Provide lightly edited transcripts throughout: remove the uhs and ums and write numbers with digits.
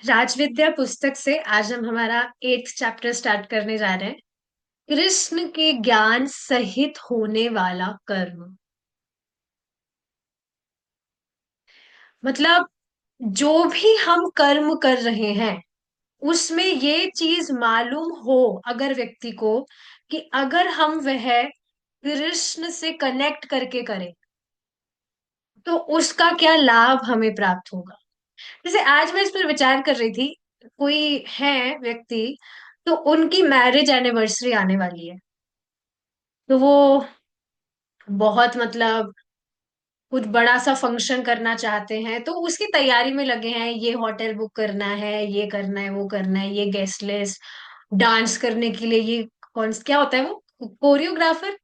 राजविद्या पुस्तक से आज हम हमारा 8th चैप्टर स्टार्ट करने जा रहे हैं। कृष्ण के ज्ञान सहित होने वाला कर्म। मतलब जो भी हम कर्म कर रहे हैं उसमें ये चीज मालूम हो अगर व्यक्ति को कि अगर हम वह कृष्ण से कनेक्ट करके करें तो उसका क्या लाभ हमें प्राप्त होगा। जैसे आज मैं इस पर विचार कर रही थी, कोई है व्यक्ति, तो उनकी मैरिज एनिवर्सरी आने वाली है। तो वो बहुत मतलब कुछ बड़ा सा फंक्शन करना चाहते हैं, तो उसकी तैयारी में लगे हैं। ये होटल बुक करना है, ये करना है, वो करना है, ये गेस्ट लिस्ट, डांस करने के लिए ये कौन क्या होता है वो कोरियोग्राफर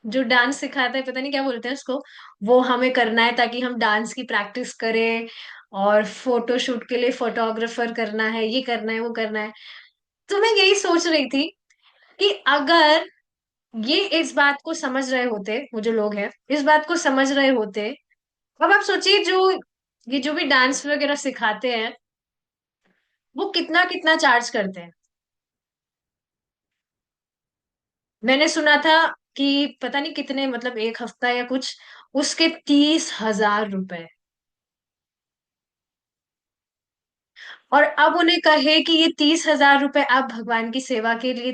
जो डांस सिखाता है, पता नहीं क्या बोलते हैं उसको। वो हमें करना है ताकि हम डांस की प्रैक्टिस करें। और फोटोशूट के लिए फोटोग्राफर करना है, ये करना है, वो करना है। तो मैं यही सोच रही थी कि अगर ये इस बात को समझ रहे होते, वो जो लोग हैं इस बात को समझ रहे होते। अब आप सोचिए, जो ये जो भी डांस वगैरह सिखाते हैं वो कितना कितना चार्ज करते हैं। मैंने सुना था कि पता नहीं कितने, मतलब एक हफ्ता या कुछ, उसके 30,000 रुपए। और अब उन्हें कहे कि ये 30,000 रुपए आप भगवान की सेवा के लिए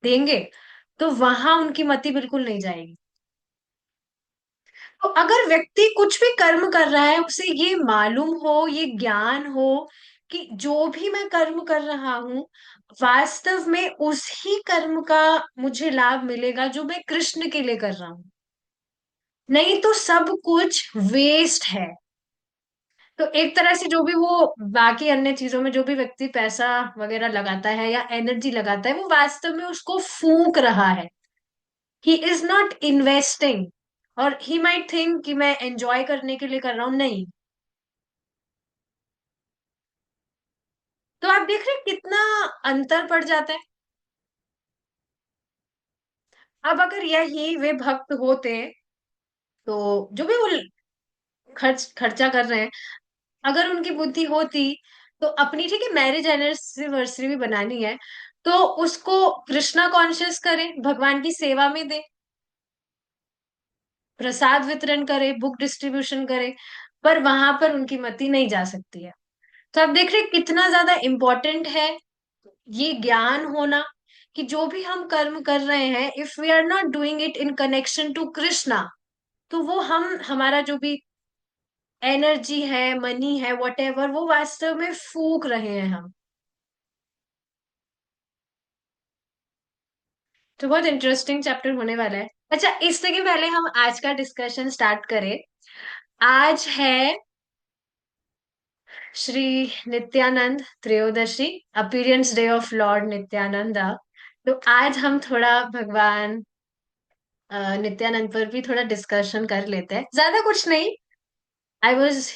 देंगे, तो वहां उनकी मति बिल्कुल नहीं जाएगी। तो अगर व्यक्ति कुछ भी कर्म कर रहा है, उसे ये मालूम हो, ये ज्ञान हो कि जो भी मैं कर्म कर रहा हूं वास्तव में उसी कर्म का मुझे लाभ मिलेगा जो मैं कृष्ण के लिए कर रहा हूं, नहीं तो सब कुछ वेस्ट है। तो एक तरह से जो भी वो बाकी अन्य चीजों में जो भी व्यक्ति पैसा वगैरह लगाता है या एनर्जी लगाता है, वो वास्तव में उसको फूंक रहा है। He is not investing. और ही माइट थिंक कि मैं एंजॉय करने के लिए कर रहा हूं, नहीं। तो आप देख रहे हैं कितना अंतर पड़ जाता है। अब अगर यही वे भक्त होते तो जो भी वो खर्चा कर रहे हैं, अगर उनकी बुद्धि होती तो अपनी, ठीक है, मैरिज एनिवर्सरी भी बनानी है तो उसको कृष्णा कॉन्शियस करें, भगवान की सेवा में दे, प्रसाद वितरण करे, बुक डिस्ट्रीब्यूशन करे। पर वहां पर उनकी मति नहीं जा सकती है। तो आप देख रहे हैं कितना ज्यादा इंपॉर्टेंट है ये ज्ञान होना कि जो भी हम कर्म कर रहे हैं, if we are not doing it in connection to Krishna, तो वो हम हमारा जो भी एनर्जी है, मनी है, वट एवर, वो वास्तव में फूक रहे हैं हम। तो बहुत इंटरेस्टिंग चैप्टर होने वाला है। अच्छा, इससे के पहले हम आज का डिस्कशन स्टार्ट करें। आज है Shri Nityanand Trayodashi, appearance day of lord Nityananda. तो आज हम थोड़ा भगवान नित्यानंद पर भी थोड़ा डिस्कशन कर लेते हैं, ज्यादा कुछ नहीं। आई वॉज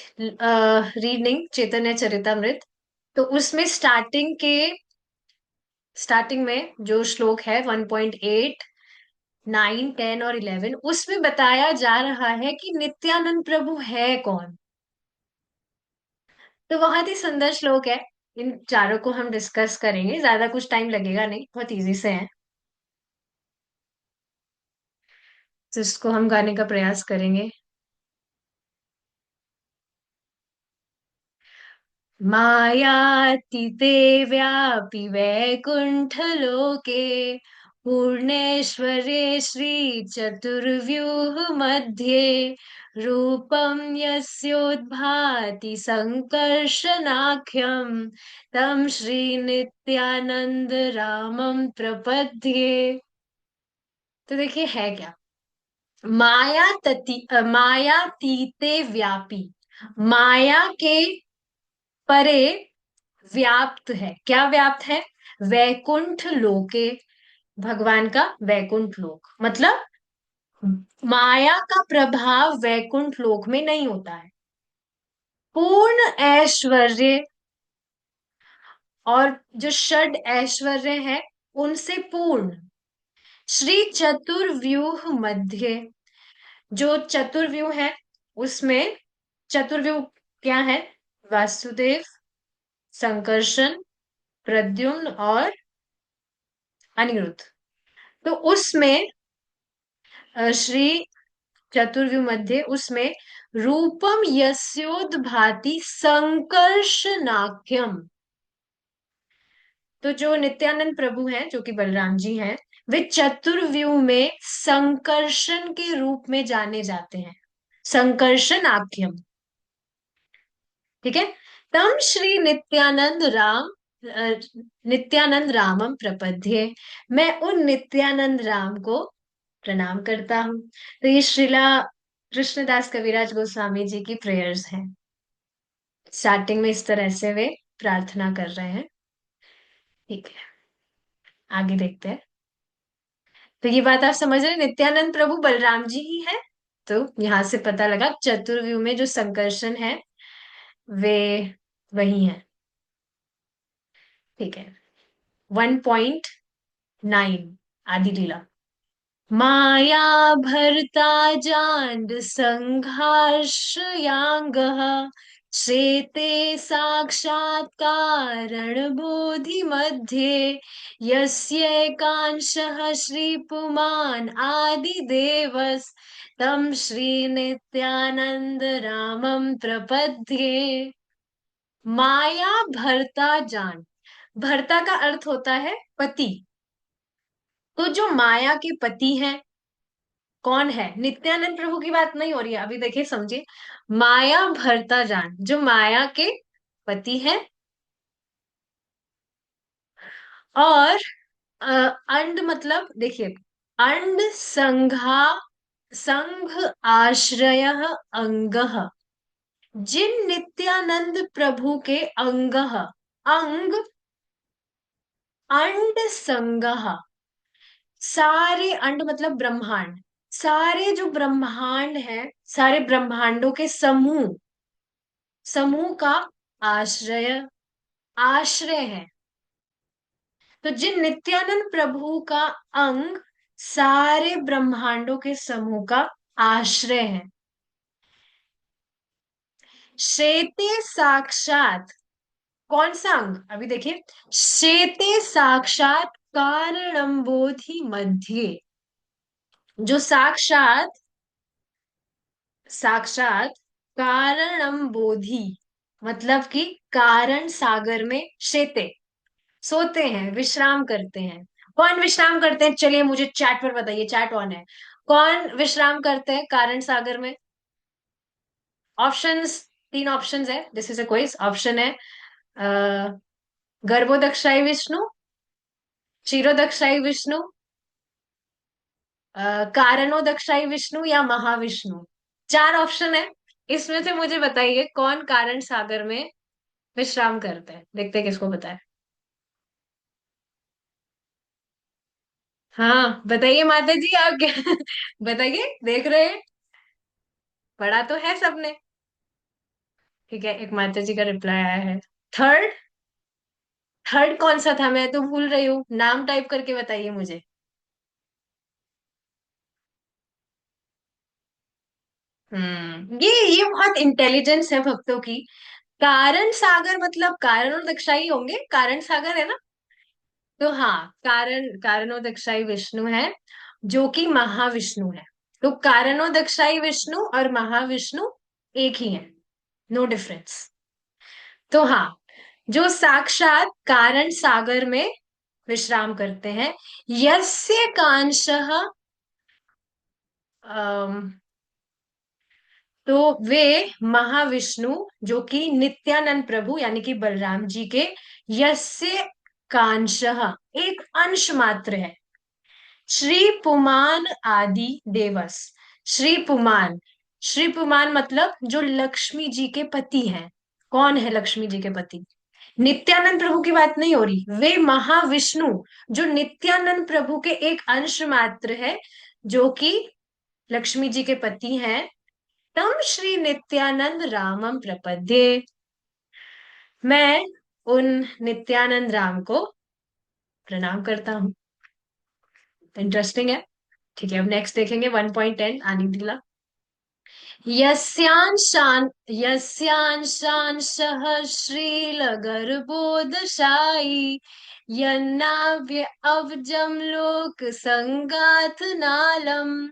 रीडिंग चैतन्य चरितमृत, तो उसमें स्टार्टिंग में जो श्लोक है 1.8, 9, 10 और 11, उसमें बताया जा रहा है कि नित्यानंद प्रभु है कौन। तो बहुत ही सुंदर श्लोक है। इन चारों को हम डिस्कस करेंगे, ज्यादा कुछ टाइम लगेगा नहीं, बहुत इजी से है। तो इसको हम गाने का प्रयास करेंगे। मायातीते व्यापि वैकुण्ठलोके पूर्णेश्वरे श्रीचतुर्व्यूह मध्ये रूपं यस्योद्भाति सङ्कर्षणाख्यं तं श्रीनित्यानन्द रामं प्रपद्ये। तो देखिए है क्या। मायातीते व्यापी, माया के परे व्याप्त है। क्या व्याप्त है? वैकुंठ लोके, भगवान का वैकुंठ लोक। मतलब माया का प्रभाव वैकुंठ लोक में नहीं होता है। पूर्ण ऐश्वर्य, और जो षड ऐश्वर्य है उनसे पूर्ण, श्री चतुर्व्यूह मध्य, जो चतुर्व्यूह है उसमें, चतुर्व्यूह क्या है? वासुदेव, संकर्षण, प्रद्युम्न और अनिरुद्ध। तो उसमें श्री चतुर्व्यूह मध्य उसमें रूपम यस्योद्भाति संकर्षणाख्यम। तो जो नित्यानंद प्रभु हैं, जो कि बलराम जी हैं, वे चतुर्व्यूह में संकर्षण के रूप में जाने जाते हैं। संकर्षण आख्यम। ठीक है। तम श्री नित्यानंद रामम प्रपद्ये। मैं उन नित्यानंद राम को प्रणाम करता हूँ। तो ये श्रीला कृष्णदास कविराज गोस्वामी जी की प्रेयर्स हैं। स्टार्टिंग में इस तरह से वे प्रार्थना कर रहे हैं। ठीक है, आगे देखते हैं। तो ये बात आप समझ रहे हैं, नित्यानंद प्रभु बलराम जी ही है। तो यहां से पता लगा चतुर्व्यूह में जो संकर्षण है वे वही हैं। ठीक है। 1.9 आदि लीला। माया भरता जांड संघर्षयांगः शेते साक्षात्कारण बोधि मध्ये यस्यैकांशः श्रीपुमान् आदिदेवस् तं श्री नित्यानंद रामं प्रपद्ये। माया भरता जान। भरता का अर्थ होता है पति। तो जो माया के पति हैं, कौन है? नित्यानंद प्रभु की बात नहीं हो रही है अभी, देखिए समझिए। माया भरता जान, जो माया के पति हैं। और अंड मतलब देखिए, अंड संघा संघ आश्रय अंग। जिन नित्यानंद प्रभु के अंग, अंग अंड संग। सारे अंड मतलब ब्रह्मांड, सारे जो ब्रह्मांड है, सारे ब्रह्मांडों के समूह, समूह का आश्रय, आश्रय है। तो जिन नित्यानंद प्रभु का अंग सारे ब्रह्मांडों के समूह का आश्रय है। शेते साक्षात, कौन सा अंग? अभी देखिए, शेते साक्षात कारणम्बोधि मध्य। जो साक्षात, साक्षात कारणम्बोधि मतलब कि कारण सागर में शेते सोते हैं, विश्राम करते हैं। कौन विश्राम करते हैं? चलिए मुझे चैट पर बताइए, चैट ऑन है। कौन विश्राम करते हैं कारण सागर में? ऑप्शंस, तीन ऑप्शंस है, this is a quiz. Option है गर्भोदक्षाई विष्णु, क्षीरोदक्षाई विष्णु, कारणोदक्षाई विष्णु या महाविष्णु। चार ऑप्शन है, इसमें से मुझे बताइए कौन कारण सागर में विश्राम करते हैं। देखते हैं किसको पता है। हाँ बताइए माता जी, आप क्या बताइए, देख रहे हैं, पढ़ा तो है सबने। ठीक है, एक माता जी का रिप्लाई आया है। थर्ड, थर्ड कौन सा था? मैं तो भूल रही हूँ, नाम टाइप करके बताइए मुझे। ये बहुत इंटेलिजेंस है भक्तों की। कारण सागर मतलब कारण और दक्षाई होंगे, कारण सागर है ना। तो हाँ, कारणों दक्षाई विष्णु है, जो कि महाविष्णु है। तो कारणों दक्षाई विष्णु और महाविष्णु एक ही है, नो डिफरेंस। तो हाँ, जो साक्षात कारण सागर में विश्राम करते हैं, यस्य कांशः, तो वे महाविष्णु, जो कि नित्यानंद प्रभु यानी कि बलराम जी के यस्य कांशः एक अंश मात्र है। श्री पुमान आदि देवस। श्री पुमान, श्री पुमान मतलब जो लक्ष्मी जी के पति हैं। कौन है लक्ष्मी जी के पति? नित्यानंद प्रभु की बात नहीं हो रही, वे महाविष्णु जो नित्यानंद प्रभु के एक अंश मात्र है, जो कि लक्ष्मी जी के पति हैं। तम श्री नित्यानंद रामम प्रपद्ये। मैं उन नित्यानंद राम को प्रणाम करता हूँ। इंटरेस्टिंग है। ठीक है, अब नेक्स्ट देखेंगे 1.10 आनिंदिला। यस्यांशांशः श्रीलगर्भोदशायि यन्नाभ्य अब्जं लोकसंगाथ नालम्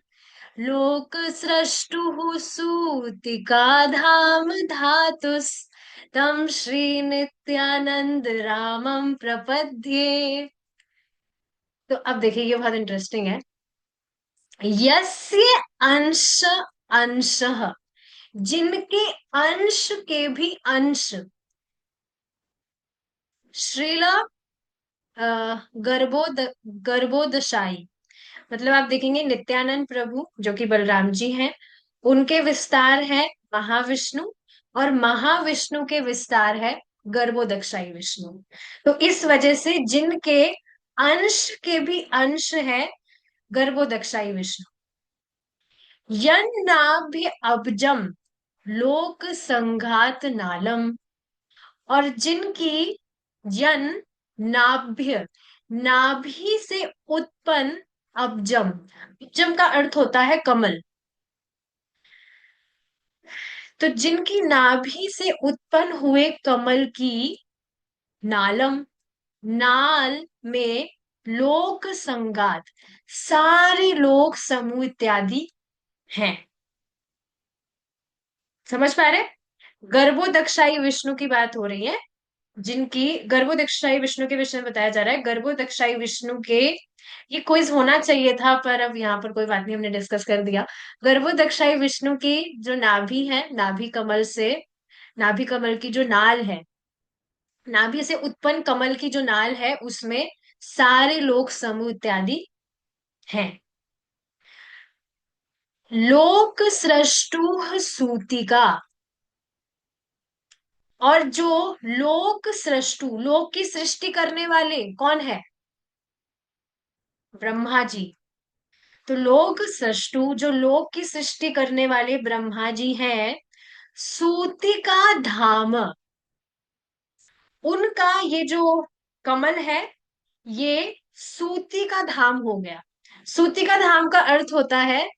लोकसृष्टुः सूतिकाधाम धातुस्तं श्रीनित्यानंद रामं प्रपद्ये। तो अब देखिए ये बहुत इंटरेस्टिंग है। यस्य अंश अंशः, जिनके अंश के भी अंश, श्रील गर्भोद गर्भोदशाई, मतलब आप देखेंगे नित्यानंद प्रभु जो कि बलराम जी हैं, उनके विस्तार है महाविष्णु, और महाविष्णु के विस्तार है गर्भोदक्षाई विष्णु। तो इस वजह से जिनके अंश के भी अंश है गर्भोदक्षाई विष्णु। यन्नाभ्य अब्जम लोक संघात नालम, और जिनकी यन नाभ्य, नाभि से उत्पन्न, अब्जम, अब्जम का अर्थ होता है कमल, तो जिनकी नाभि से उत्पन्न हुए कमल की नालम, नाल में लोक संगात, सारे लोक समूह इत्यादि हैं। समझ पा रहे? गर्भोदक्षाई विष्णु की बात हो रही है, जिनकी गर्भोदक्षाई विष्णु के विषय में बताया जा रहा है। गर्भोदक्षाई विष्णु के, ये क्विज होना चाहिए था पर अब यहाँ पर कोई बात नहीं, हमने डिस्कस कर दिया। गर्भोदक्षाई विष्णु की जो नाभि है, नाभि कमल से, नाभि कमल की जो नाल है, नाभि से उत्पन्न कमल की जो नाल है उसमें सारे लोक समूह इत्यादि हैं। लोक सृष्टु सूतिका, और जो लोक सृष्टु, लोक की सृष्टि करने वाले कौन है? ब्रह्मा जी। तो लोक सृष्टु, जो लोक की सृष्टि करने वाले ब्रह्मा जी हैं, सूतिका धाम, उनका ये जो कमल है, ये सूती का धाम हो गया। सूती का धाम का अर्थ होता है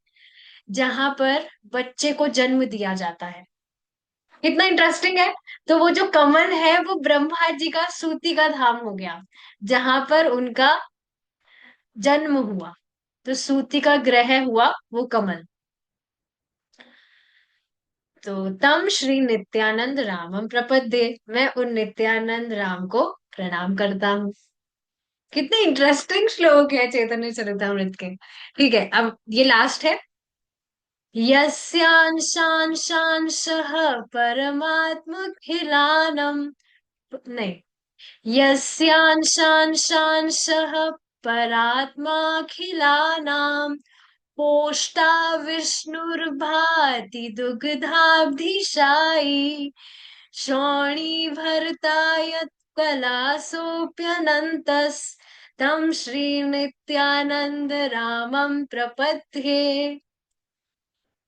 जहां पर बच्चे को जन्म दिया जाता है। कितना इंटरेस्टिंग है। तो वो जो कमल है वो ब्रह्मा जी का सूती का धाम हो गया, जहां पर उनका जन्म हुआ। तो सूती का ग्रह हुआ वो कमल। तो तम श्री नित्यानंद रामम प्रपद्ये, मैं उन नित्यानंद राम को प्रणाम करता हूँ। कितने इंटरेस्टिंग श्लोक है चैतन्य चरितामृत के। ठीक है, अब ये लास्ट है। यस्यांशांशांशः परमात्मखिलानम, नहीं, यस्यांशांशांशः परात्माखिलानां पोष्टा विष्णुर्भाति दुग्धाब्धिशायी श्रोणी भरताय कलासोऽप्यनन्तस् तं श्री नित्यानंद रामम प्रपद्ये।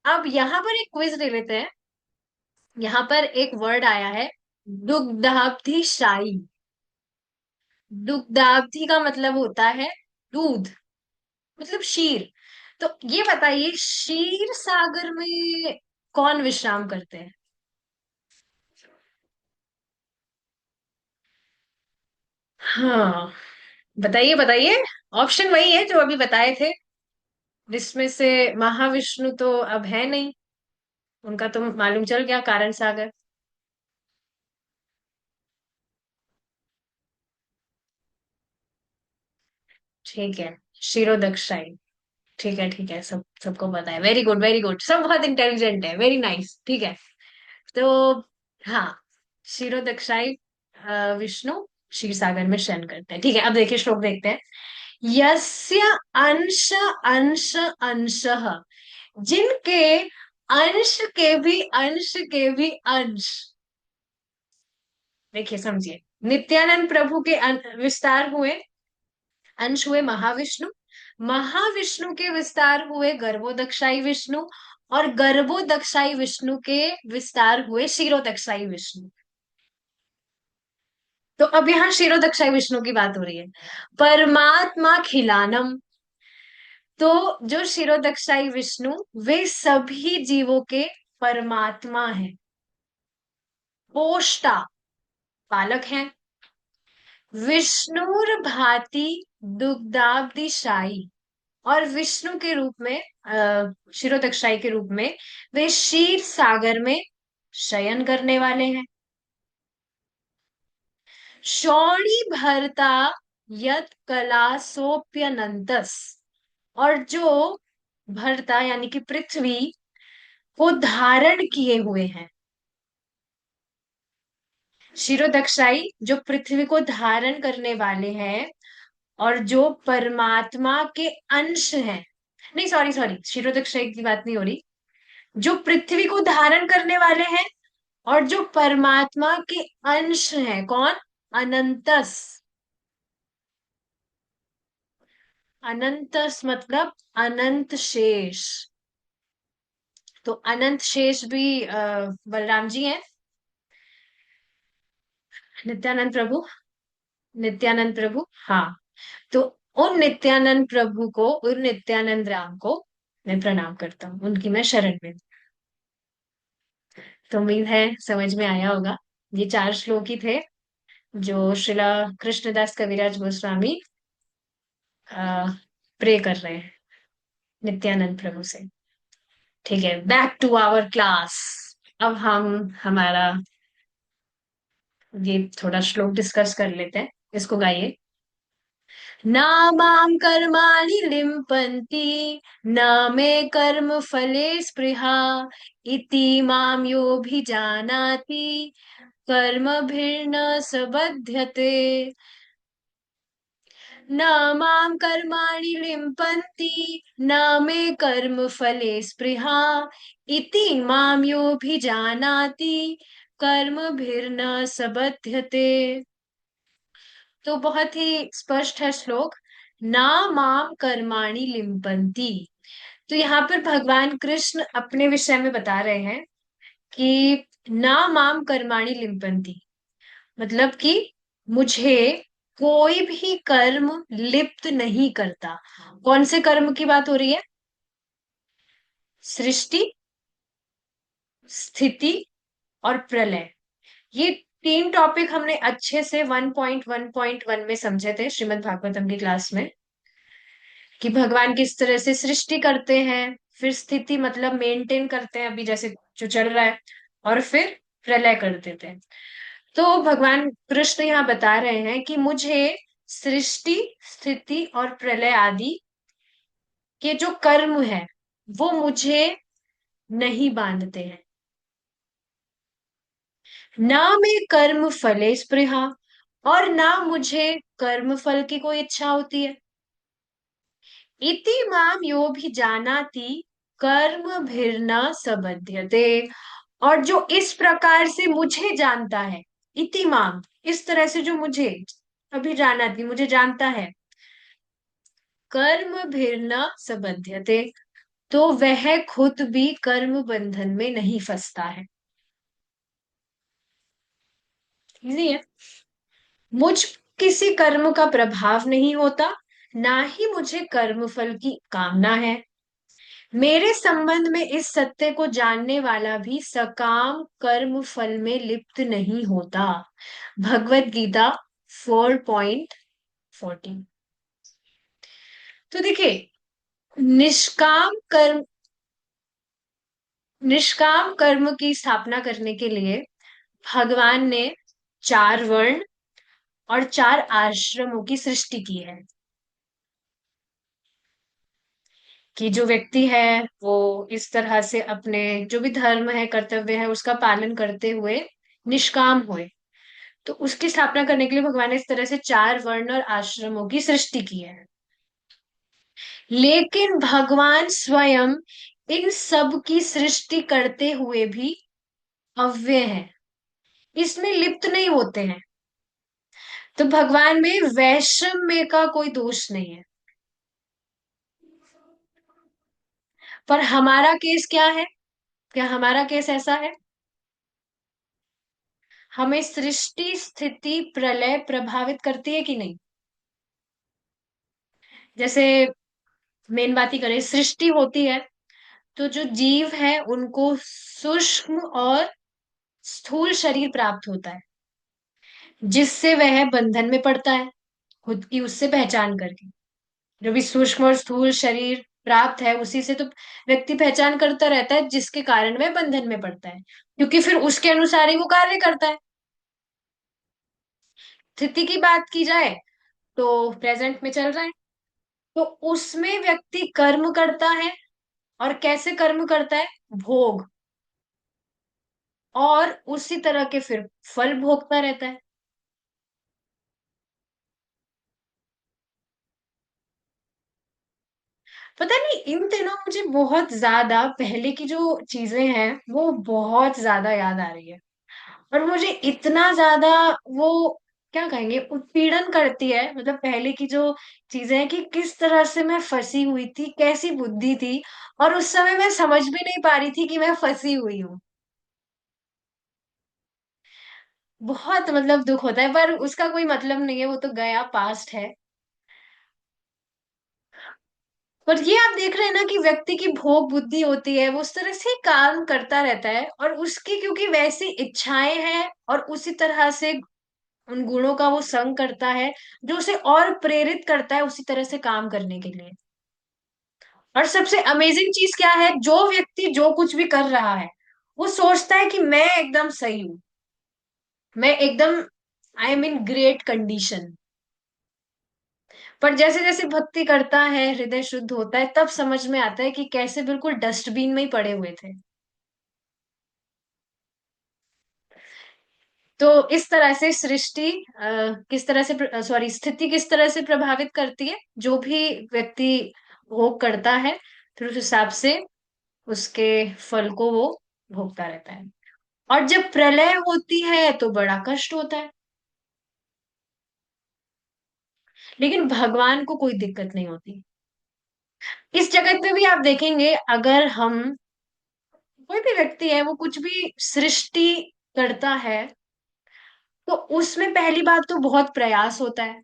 अब यहाँ पर एक क्विज ले लेते हैं। यहाँ पर एक वर्ड आया है दुग्धाब्धिशायी। दुग्धाब्धि का मतलब होता है दूध, मतलब शीर। तो ये बताइए क्षीर सागर में कौन विश्राम करते हैं? हाँ, बताइए बताइए। ऑप्शन वही है जो अभी बताए थे, जिसमें से महाविष्णु तो अब है नहीं, उनका तो मालूम चल गया, कारण सागर। ठीक है, क्षीरोदक्षाई। ठीक है, सबको पता है। वेरी गुड वेरी गुड, सब बहुत इंटेलिजेंट है, वेरी नाइस। ठीक है, तो हाँ, क्षीरोदक्षाई विष्णु क्षीर सागर में शयन करते हैं। ठीक है, अब देखिए श्लोक देखते हैं। यस्य अंश अंश अंशः, जिनके अंश के भी अंश, देखिए समझिए, नित्यानंद प्रभु के विस्तार हुए, अंश हुए महाविष्णु, महाविष्णु के विस्तार हुए गर्भोदक्षाई विष्णु, और गर्भोदक्षाई विष्णु के विस्तार हुए क्षीरोदक्षाई विष्णु। तो अब यहाँ क्षीरोदक्षाई विष्णु की बात हो रही है। परमात्मा खिलानम, तो जो क्षीरोदक्षाई विष्णु वे सभी जीवों के परमात्मा है। पोष्टा बालक है। विष्णुर भांति दुग्धाब्दिशाई, और विष्णु के रूप में क्षीरोदक्षाई के रूप में वे क्षीर सागर में शयन करने वाले हैं। शौणी भरता यत कला सोप्यनंतस, और जो भरता यानी कि पृथ्वी को धारण किए हुए हैं। क्षीरोदक्षाई जो पृथ्वी को धारण करने वाले हैं, और जो परमात्मा के अंश हैं। नहीं, सॉरी सॉरी, क्षीरोदक्षाई की बात नहीं हो रही। जो पृथ्वी को धारण करने वाले हैं और जो परमात्मा के अंश हैं, कौन? अनंतस। अनंतस मतलब अनंत शेष। तो अनंत शेष भी बलराम जी हैं। नित्यानंद प्रभु। नित्यानंद प्रभु, हाँ। तो उन नित्यानंद प्रभु को, उन नित्यानंद राम को मैं प्रणाम करता हूँ, उनकी मैं शरण में। तो उम्मीद है समझ में आया होगा। ये 4 श्लोक ही थे जो श्रीला कृष्णदास कविराज गोस्वामी प्रे कर रहे हैं नित्यानंद प्रभु से। ठीक है, बैक टू आवर क्लास। अब हम हमारा ये थोड़ा श्लोक डिस्कस कर लेते हैं। इसको गाइए। न माम कर्माणि लिम्पन्ति, न मे कर्म फले स्पृहा, इति माम योऽभिजानाति कर्मभिर्न स बध्यते। न मां कर्माणि लिम्पन्ति, न मे कर्म फले स्पृहा, इति मां योऽभिजानाति कर्मभिर्न स बध्यते। तो बहुत ही स्पष्ट है श्लोक। ना माम कर्माणि लिम्पन्ति। तो यहाँ पर भगवान कृष्ण अपने विषय में बता रहे हैं कि ना माम कर्माणि लिम्पन्ति, मतलब कि मुझे कोई भी कर्म लिप्त नहीं करता। कौन से कर्म की बात हो रही है? सृष्टि, स्थिति और प्रलय। ये 3 टॉपिक हमने अच्छे से 1.1.1 में समझे थे श्रीमद् भागवतम की क्लास में, कि भगवान किस तरह से सृष्टि करते हैं, फिर स्थिति मतलब मेंटेन करते हैं अभी जैसे जो चल रहा है, और फिर प्रलय कर देते हैं। तो भगवान कृष्ण यहाँ बता रहे हैं कि मुझे सृष्टि, स्थिति और प्रलय आदि के जो कर्म है वो मुझे नहीं बांधते हैं। ना मैं कर्म फले स्पृहा, और ना मुझे कर्म फल की कोई इच्छा होती है। इति माम यो भी जानाति कर्म भिर्न सबध्यते, और जो इस प्रकार से मुझे जानता है, इति माम, इस तरह से जो मुझे अभी जानाति, मुझे जानता है, कर्म भिर्न सबध्यते, तो वह खुद भी कर्म बंधन में नहीं फंसता है। इजी है। मुझ किसी कर्म का प्रभाव नहीं होता, ना ही मुझे कर्म फल की कामना है। मेरे संबंध में इस सत्य को जानने वाला भी सकाम कर्म फल में लिप्त नहीं होता। भगवत गीता 4.14। तो देखिए, निष्काम कर्म, निष्काम कर्म की स्थापना करने के लिए भगवान ने 4 वर्ण और 4 आश्रमों की सृष्टि की है, कि जो व्यक्ति है वो इस तरह से अपने जो भी धर्म है, कर्तव्य है, उसका पालन करते हुए निष्काम हुए। तो उसकी स्थापना करने के लिए भगवान ने इस तरह से 4 वर्ण और आश्रमों की सृष्टि की है। लेकिन भगवान स्वयं इन सब की सृष्टि करते हुए भी अव्यय है, इसमें लिप्त नहीं होते हैं। तो भगवान में वैषम्य का कोई दोष नहीं है। पर हमारा केस क्या है? क्या हमारा केस ऐसा है? हमें सृष्टि, स्थिति, प्रलय प्रभावित करती है कि नहीं? जैसे मेन बात ही करें, सृष्टि होती है तो जो जीव है उनको सूक्ष्म और स्थूल शरीर प्राप्त होता है, जिससे वह बंधन में पड़ता है खुद की उससे पहचान करके। जो भी सूक्ष्म और स्थूल शरीर प्राप्त है उसी से तो व्यक्ति पहचान करता रहता है, जिसके कारण वह बंधन में पड़ता है, क्योंकि फिर उसके अनुसार ही वो कार्य करता है। स्थिति की बात की जाए तो प्रेजेंट में चल रहा है, तो उसमें व्यक्ति कर्म करता है। और कैसे कर्म करता है? भोग, और उसी तरह के फिर फल भोगता रहता है। पता नहीं इन दिनों मुझे बहुत ज्यादा पहले की जो चीजें हैं वो बहुत ज्यादा याद आ रही है। और मुझे इतना ज्यादा वो, क्या कहेंगे, उत्पीड़न करती है, मतलब पहले की जो चीजें हैं कि किस तरह से मैं फंसी हुई थी, कैसी बुद्धि थी। और उस समय मैं समझ भी नहीं पा रही थी कि मैं फंसी हुई हूँ। बहुत मतलब दुख होता है, पर उसका कोई मतलब नहीं है, वो तो गया, पास्ट है। पर ये आप देख रहे हैं ना कि व्यक्ति की भोग बुद्धि होती है, वो उस तरह से काम करता रहता है, और उसकी क्योंकि वैसी इच्छाएं हैं और उसी तरह से उन गुणों का वो संग करता है, जो उसे और प्रेरित करता है उसी तरह से काम करने के लिए। और सबसे अमेजिंग चीज क्या है, जो व्यक्ति जो कुछ भी कर रहा है वो सोचता है कि मैं एकदम सही हूं, मैं एकदम, I am in great condition. पर जैसे जैसे भक्ति करता है, हृदय शुद्ध होता है, तब समझ में आता है कि कैसे बिल्कुल डस्टबिन में ही पड़े हुए थे। तो इस तरह से सृष्टि किस तरह से, सॉरी, स्थिति किस तरह से प्रभावित करती है, जो भी व्यक्ति भोग करता है फिर उस हिसाब से उसके फल को वो भोगता रहता है। और जब प्रलय होती है तो बड़ा कष्ट होता है, लेकिन भगवान को कोई दिक्कत नहीं होती। इस जगत में भी आप देखेंगे, अगर हम, कोई भी व्यक्ति है वो कुछ भी सृष्टि करता है, तो उसमें पहली बात तो बहुत प्रयास होता है।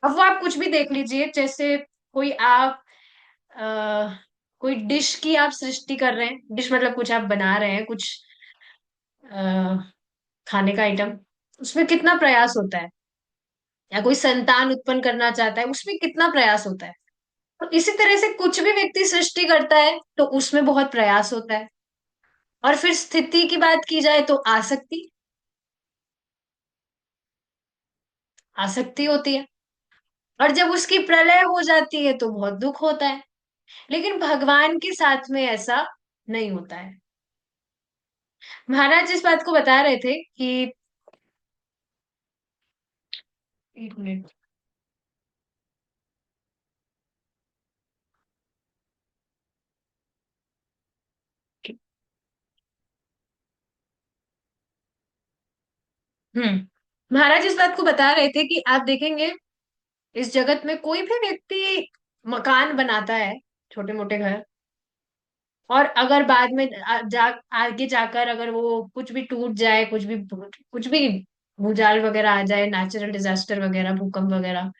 अब वो आप कुछ भी देख लीजिए, जैसे कोई आप अ, कोई डिश की आप सृष्टि कर रहे हैं, डिश मतलब कुछ आप बना रहे हैं, कुछ खाने का आइटम, उसमें कितना प्रयास होता है। या कोई संतान उत्पन्न करना चाहता है, उसमें कितना प्रयास होता है। तो इसी तरह से कुछ भी व्यक्ति सृष्टि करता है तो उसमें बहुत प्रयास होता है। और फिर स्थिति की बात की जाए तो आसक्ति, आसक्ति होती है। और जब उसकी प्रलय हो जाती है तो बहुत दुख होता है। लेकिन भगवान के साथ में ऐसा नहीं होता है। महाराज इस बात को बता रहे थे कि, एक मिनट। महाराज इस बात को बता रहे थे कि आप देखेंगे, इस जगत में कोई भी व्यक्ति मकान बनाता है, छोटे मोटे घर, और अगर बाद में आगे जाकर अगर वो कुछ भी टूट जाए, कुछ भी भूचाल वगैरह आ जाए, नेचुरल डिजास्टर वगैरह, भूकंप वगैरह,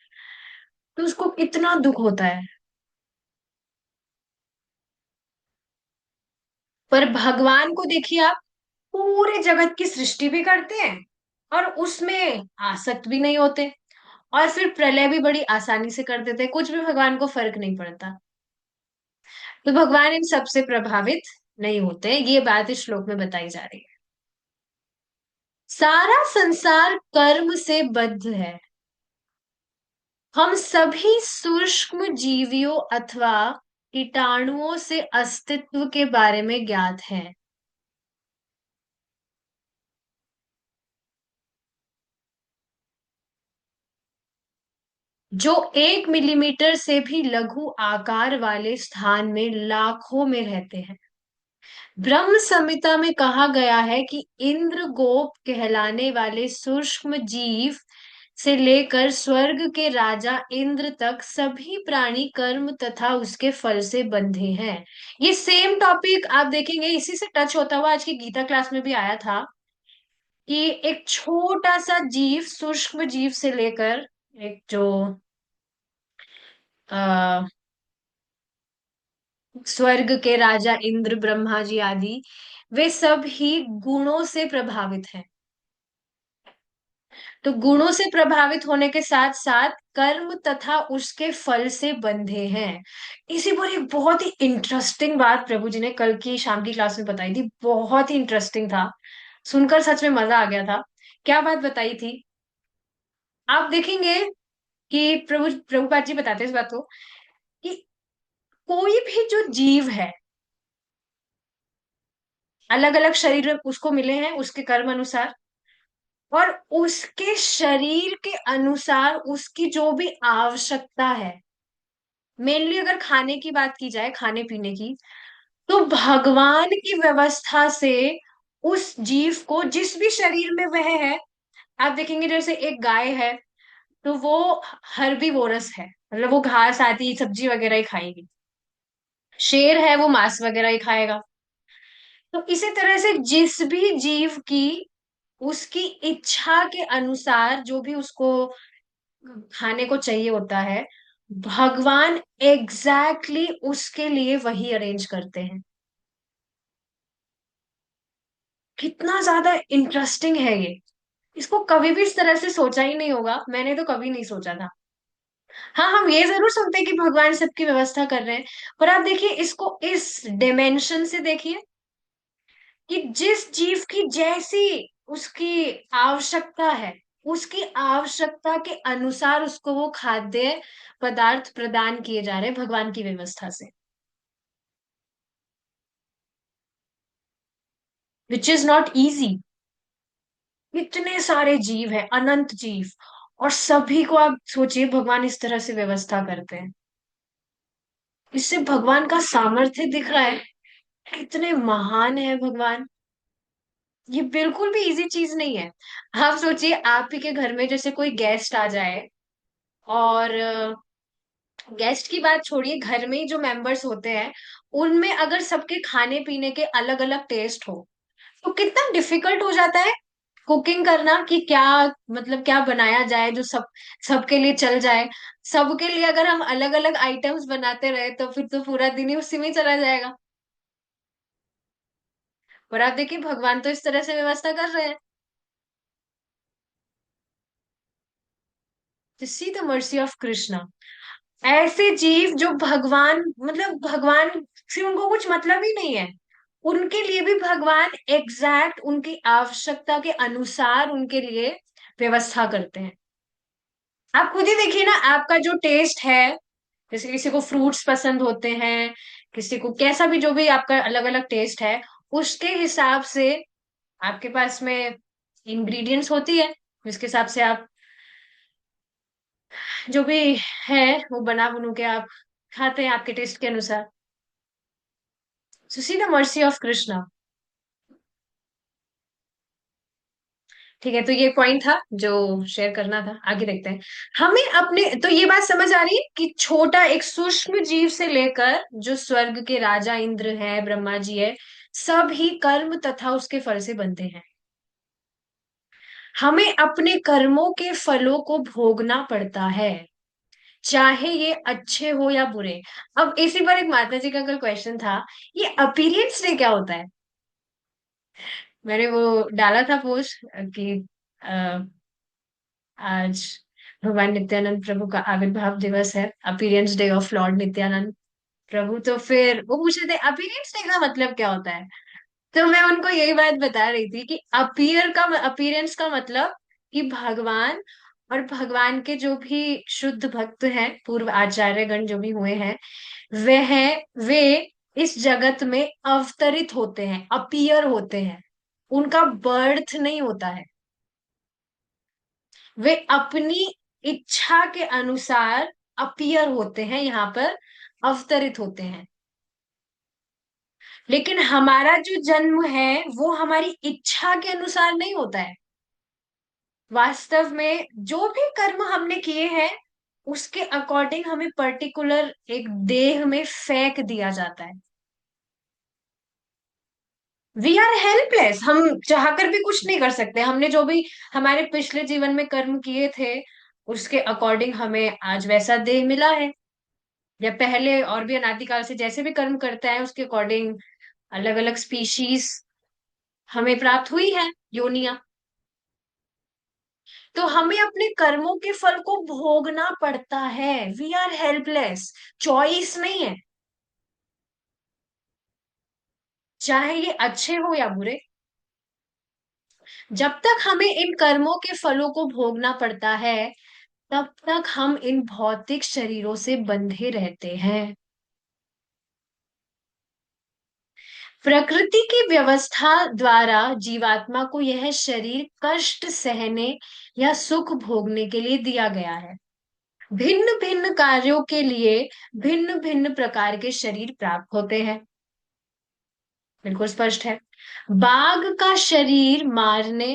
तो उसको कितना दुख होता है। पर भगवान को देखिए आप, पूरे जगत की सृष्टि भी करते हैं और उसमें आसक्त भी नहीं होते, और फिर प्रलय भी बड़ी आसानी से कर देते हैं, कुछ भी भगवान को फर्क नहीं पड़ता। तो भगवान इन सब से प्रभावित नहीं होते, ये बात इस श्लोक में बताई जा रही है। सारा संसार कर्म से बद्ध है। हम सभी सूक्ष्म जीवियों अथवा कीटाणुओं से अस्तित्व के बारे में ज्ञात हैं। जो 1 मिलीमीटर से भी लघु आकार वाले स्थान में लाखों में रहते हैं। ब्रह्म संहिता में कहा गया है कि इंद्र गोप कहलाने वाले सूक्ष्म जीव से लेकर स्वर्ग के राजा इंद्र तक सभी प्राणी कर्म तथा उसके फल से बंधे हैं। ये सेम टॉपिक आप देखेंगे, इसी से टच होता हुआ आज की गीता क्लास में भी आया था कि एक छोटा सा जीव, सूक्ष्म जीव से लेकर एक जो स्वर्ग के राजा इंद्र, ब्रह्मा जी आदि, वे सब ही गुणों से प्रभावित हैं। तो गुणों से प्रभावित होने के साथ साथ कर्म तथा उसके फल से बंधे हैं। इसी पर एक बहुत ही इंटरेस्टिंग बात प्रभु जी ने कल की शाम की क्लास में बताई थी, बहुत ही इंटरेस्टिंग था, सुनकर सच में मजा आ गया था। क्या बात बताई थी? आप देखेंगे कि प्रभुपाद जी बताते हैं इस बात को, कि कोई भी जो जीव है, अलग अलग शरीर उसको मिले हैं उसके कर्म अनुसार, और उसके शरीर के अनुसार उसकी जो भी आवश्यकता है, मेनली अगर खाने की बात की जाए, खाने पीने की, तो भगवान की व्यवस्था से उस जीव को जिस भी शरीर में वह है, आप देखेंगे जैसे एक गाय है तो वो हर्बीवोरस है, मतलब वो घास आदि सब्जी वगैरह ही खाएगी। शेर है वो मांस वगैरह ही खाएगा। तो इसी तरह से जिस भी जीव की उसकी इच्छा के अनुसार जो भी उसको खाने को चाहिए होता है, भगवान एग्जैक्टली exactly उसके लिए वही अरेंज करते हैं। कितना ज्यादा इंटरेस्टिंग है ये। इसको कभी भी इस तरह से सोचा ही नहीं होगा, मैंने तो कभी नहीं सोचा था। हाँ, हम ये जरूर सुनते हैं कि भगवान सबकी व्यवस्था कर रहे हैं, पर आप देखिए इसको इस डिमेंशन से देखिए, कि जिस जीव की जैसी उसकी आवश्यकता है, उसकी आवश्यकता के अनुसार उसको वो खाद्य पदार्थ प्रदान किए जा रहे हैं भगवान की व्यवस्था से, विच इज नॉट इजी। इतने सारे जीव हैं, अनंत जीव, और सभी को आप सोचिए भगवान इस तरह से व्यवस्था करते हैं। इससे भगवान का सामर्थ्य दिख रहा है, कितने महान है भगवान। ये बिल्कुल भी इजी चीज नहीं है। आप सोचिए आप ही के घर में जैसे कोई गेस्ट आ जाए, और गेस्ट की बात छोड़िए, घर में ही जो मेंबर्स होते हैं उनमें अगर सबके खाने पीने के अलग अलग टेस्ट हो, तो कितना डिफिकल्ट हो जाता है कुकिंग करना, कि क्या मतलब क्या बनाया जाए जो सबके लिए चल जाए। सबके लिए अगर हम अलग अलग आइटम्स बनाते रहे तो फिर तो पूरा दिन ही उसी में चला जाएगा। पर आप देखिए भगवान तो इस तरह से व्यवस्था कर रहे हैं। सी द मर्सी ऑफ कृष्णा। ऐसे जीव जो भगवान, मतलब भगवान से उनको कुछ मतलब ही नहीं है, उनके लिए भी भगवान एग्जैक्ट उनकी आवश्यकता के अनुसार उनके लिए व्यवस्था करते हैं। आप खुद ही देखिए ना, आपका जो टेस्ट है, जैसे किसी को फ्रूट्स पसंद होते हैं, किसी को कैसा भी, जो भी आपका अलग अलग टेस्ट है, उसके हिसाब से आपके पास में इंग्रेडिएंट्स होती है, जिसके हिसाब से आप जो भी है वो बना बनू के आप खाते हैं आपके टेस्ट के अनुसार। So see the mercy of Krishna. ठीक है, तो ये पॉइंट था जो शेयर करना था, आगे देखते हैं। हमें अपने, तो ये बात समझ आ रही है कि छोटा एक सूक्ष्म जीव से लेकर जो स्वर्ग के राजा इंद्र है, ब्रह्मा जी है, सब ही कर्म तथा उसके फल से बनते हैं। हमें अपने कर्मों के फलों को भोगना पड़ता है, चाहे ये अच्छे हो या बुरे। अब इसी पर एक माता जी का कल क्वेश्चन था, ये अपीरियंस डे क्या होता है? मैंने वो डाला था पोस्ट कि आज भगवान नित्यानंद प्रभु का आविर्भाव दिवस है, appearance day of lord Nityanand Prabhu. तो फिर वो पूछ रहे थे अपीयरेंस डे का मतलब क्या होता है। तो मैं उनको यही बात बता रही थी कि अपीयरेंस का मतलब कि भगवान और भगवान के जो भी शुद्ध भक्त हैं, पूर्व आचार्य गण जो भी हुए हैं, वह वे इस जगत में अवतरित होते हैं, अपीयर होते हैं। उनका बर्थ नहीं होता है, वे अपनी इच्छा के अनुसार अपीयर होते हैं, यहाँ पर अवतरित होते हैं। लेकिन हमारा जो जन्म है वो हमारी इच्छा के अनुसार नहीं होता है। वास्तव में जो भी कर्म हमने किए हैं उसके अकॉर्डिंग हमें पर्टिकुलर एक देह में फेंक दिया जाता है। वी आर हेल्पलेस, हम चाहकर भी कुछ नहीं कर सकते। हमने जो भी हमारे पिछले जीवन में कर्म किए थे उसके अकॉर्डिंग हमें आज वैसा देह मिला है। या पहले और भी अनादिकाल से जैसे भी कर्म करता है उसके अकॉर्डिंग अलग अलग स्पीशीज हमें प्राप्त हुई है, योनिया। तो हमें अपने कर्मों के फल को भोगना पड़ता है, वी आर हेल्पलेस, चॉइस नहीं है, चाहे ये अच्छे हो या बुरे। जब तक हमें इन कर्मों के फलों को भोगना पड़ता है तब तक हम इन भौतिक शरीरों से बंधे रहते हैं। प्रकृति की व्यवस्था द्वारा जीवात्मा को यह शरीर कष्ट सहने या सुख भोगने के लिए दिया गया है। भिन्न भिन्न कार्यों के लिए भिन्न भिन्न प्रकार के शरीर प्राप्त होते हैं, बिल्कुल स्पष्ट है। बाघ का शरीर मारने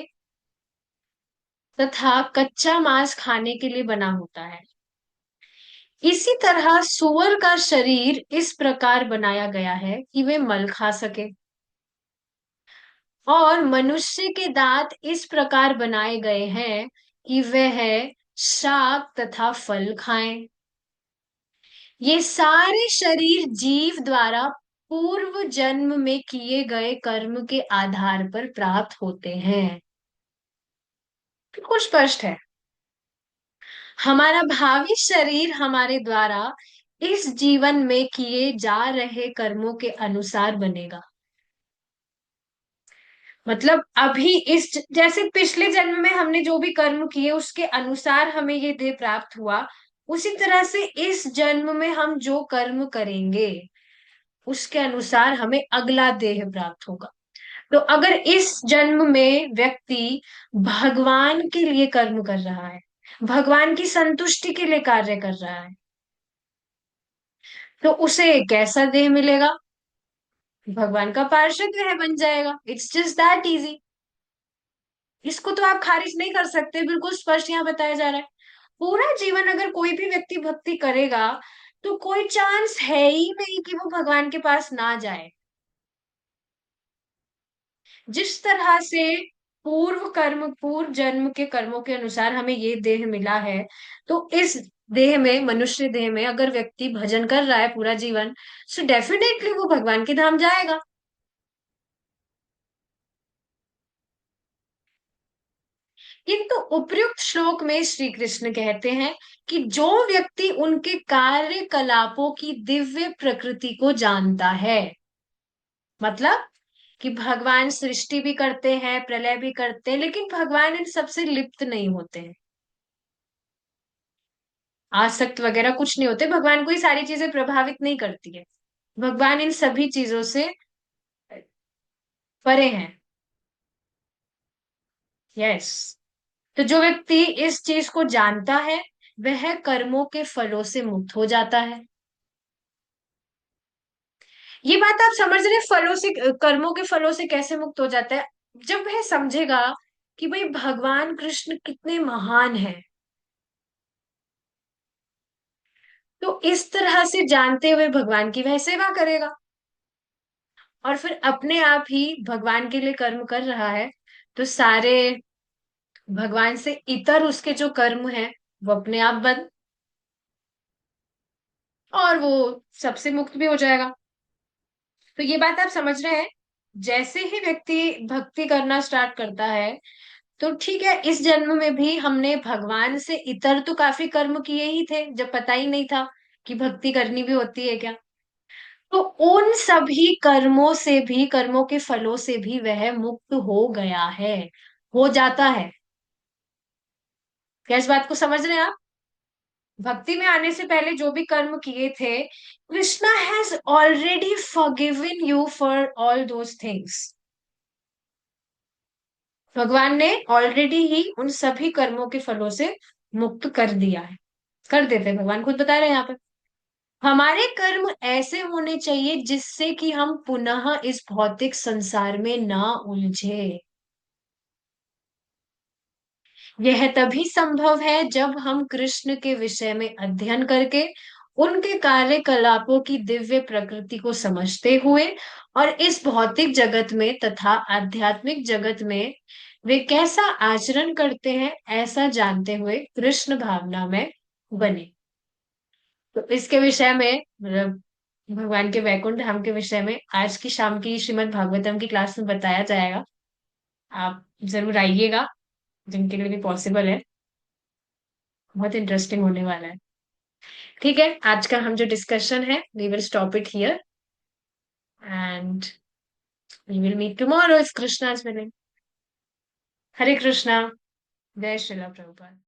तथा कच्चा मांस खाने के लिए बना होता है। इसी तरह सुअर का शरीर इस प्रकार बनाया गया है कि वे मल खा सके, और मनुष्य के दांत इस प्रकार बनाए गए हैं कि वह शाक तथा फल खाएं। ये सारे शरीर जीव द्वारा पूर्व जन्म में किए गए कर्म के आधार पर प्राप्त होते हैं, बिल्कुल स्पष्ट है। हमारा भावी शरीर हमारे द्वारा इस जीवन में किए जा रहे कर्मों के अनुसार बनेगा। मतलब अभी इस जैसे पिछले जन्म में हमने जो भी कर्म किए उसके अनुसार हमें ये देह प्राप्त हुआ, उसी तरह से इस जन्म में हम जो कर्म करेंगे उसके अनुसार हमें अगला देह प्राप्त होगा। तो अगर इस जन्म में व्यक्ति भगवान के लिए कर्म कर रहा है, भगवान की संतुष्टि के लिए कार्य कर रहा है, तो उसे कैसा देह मिलेगा? भगवान का पार्षद वह बन जाएगा। It's just that easy. इसको तो आप खारिज नहीं कर सकते, बिल्कुल स्पष्ट यहाँ बताया जा रहा है। पूरा जीवन अगर कोई भी व्यक्ति भक्ति करेगा तो कोई चांस है ही नहीं कि वो भगवान के पास ना जाए। जिस तरह से पूर्व जन्म के कर्मों के अनुसार हमें ये देह मिला है, तो इस देह में, मनुष्य देह में अगर व्यक्ति भजन कर रहा है पूरा जीवन, सो डेफिनेटली वो भगवान के धाम जाएगा। किंतु उपयुक्त श्लोक में श्री कृष्ण कहते हैं कि जो व्यक्ति उनके कार्यकलापों की दिव्य प्रकृति को जानता है, मतलब कि भगवान सृष्टि भी करते हैं, प्रलय भी करते हैं, लेकिन भगवान इन सबसे लिप्त नहीं होते हैं, आसक्त वगैरह कुछ नहीं होते, भगवान को ये सारी चीजें प्रभावित नहीं करती है, भगवान इन सभी चीजों से परे हैं। यस। तो जो व्यक्ति इस चीज को जानता है वह कर्मों के फलों से मुक्त हो जाता है। ये बात आप समझ रहे हैं? फलों से, कर्मों के फलों से कैसे मुक्त हो जाता है? जब वह समझेगा कि भाई भगवान कृष्ण कितने महान हैं, तो इस तरह से जानते हुए भगवान की वह सेवा करेगा और फिर अपने आप ही भगवान के लिए कर्म कर रहा है, तो सारे भगवान से इतर उसके जो कर्म है वो अपने आप बंद, और वो सबसे मुक्त भी हो जाएगा। तो ये बात आप समझ रहे हैं? जैसे ही व्यक्ति भक्ति करना स्टार्ट करता है, तो ठीक है, इस जन्म में भी हमने भगवान से इतर तो काफी कर्म किए ही थे जब पता ही नहीं था कि भक्ति करनी भी होती है क्या। तो उन सभी कर्मों से भी, कर्मों के फलों से भी वह मुक्त हो गया है, हो जाता है। क्या इस बात को समझ रहे हैं आप? भक्ति में आने से पहले जो भी कर्म किए थे, Krishna has already forgiven you for all those things. भगवान ने ऑलरेडी ही उन सभी कर्मों के फलों से मुक्त कर दिया है, कर देते हैं, भगवान खुद बता रहे हैं यहाँ पे। हमारे कर्म ऐसे होने चाहिए जिससे कि हम पुनः इस भौतिक संसार में ना उलझे। यह तभी संभव है जब हम कृष्ण के विषय में अध्ययन करके उनके कार्यकलापों की दिव्य प्रकृति को समझते हुए और इस भौतिक जगत में तथा आध्यात्मिक जगत में वे कैसा आचरण करते हैं ऐसा जानते हुए कृष्ण भावना में बने। तो इसके विषय में, मतलब भगवान के वैकुंठ धाम के विषय में, आज की शाम की श्रीमद् भागवतम की क्लास में बताया जाएगा। आप जरूर आइएगा, जिनके लिए भी पॉसिबल है। बहुत इंटरेस्टिंग होने वाला है। ठीक है, आज का हम जो डिस्कशन है, we will stop it here and we will meet tomorrow if Krishna is willing. Hare Krishna. जय श्रीला प्रभुपाद।